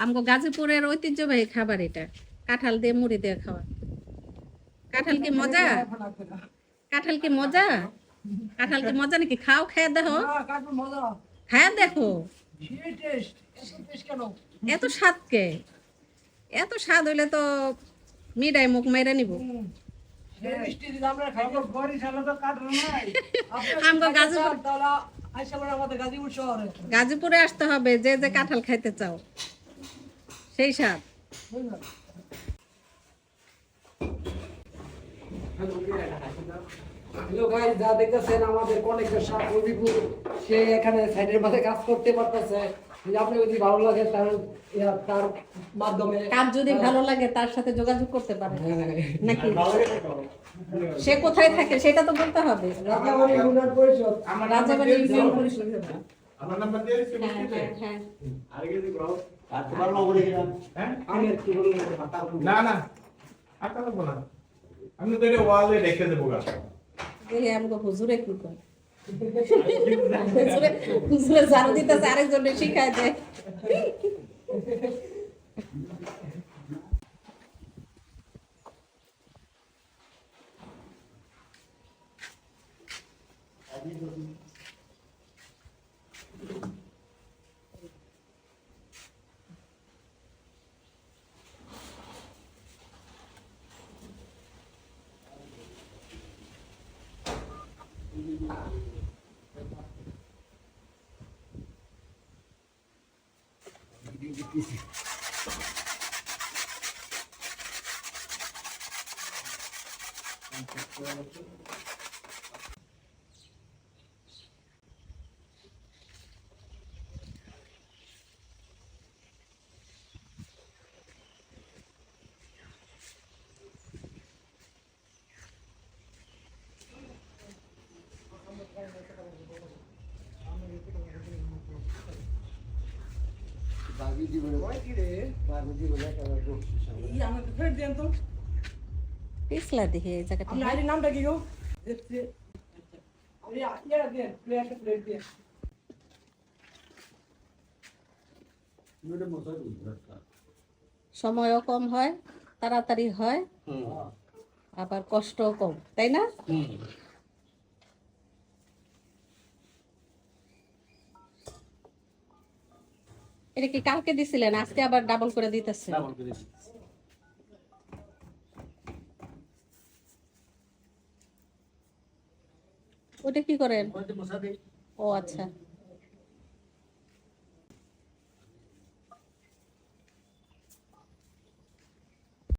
আমগো গাজীপুরের ঐতিহ্যবাহী খাবার এটা, কাঁঠাল দিয়ে মুড়ি দিয়ে খাওয়া। কাঁঠাল কি মজা? কাঁঠাল কি মজা? কাঁঠাল কি মজা নাকি? খাও, খেয়ে দেখো, খায়া দেখো। এত স্বাদ কে? এত স্বাদ হইলে তো মিডাই মুখ মেরে নিব। গাজীপুরে আসতে হবে, যে যে কাঁঠাল খাইতে চাও সেই স্বাদ। হ্যালো গাইস, যা দেখতেছেন আমাদের কনেক্টের সাথে অভিপুর, সে এখানে সাইডের মাঝে কাজ করতে পারতেছে। যদি আপনার যদি ভালো লাগে তার মাধ্যমে কাজ যদি ভালো লাগে তার সাথে যোগাযোগ করতে পারে নাকি? সে কোথায় থাকে সেটা তো বলতে হবে। রাজাবাড়ি ইউনিয়ন পরিষদ, রাজাবাড়ি ইউনিয়ন পরিষদ। আমার নাম্বার দিয়ে দিছি। হ্যাঁ আরে কি ব্রো? আর তোমার নম্বরে গেলাম। হ্যাঁ? আমি কি বলবো? না না। আটা লাগবো না। আমি তো এটা ওয়ালে রেখে দেবো গা। এই আমগো হুজুরে কি কয়? হুজুরে জানো দিতেছে, আরেকজনে শিখায় দেয়। পিছলা দেখি এই জায়গাটা। নামটা কি গো? ইয়ারা দেন, প্লেয়ারটা প্লেট দিয়ে। সময়ও কম হয়, তাড়াতাড়ি হয়, আবার কষ্টও কম, তাই না? এটা কি কালকে দিছিলেন, আজকে আবার ডাবল করে দিতেছে? ওটা কি করেন? ও আচ্ছা।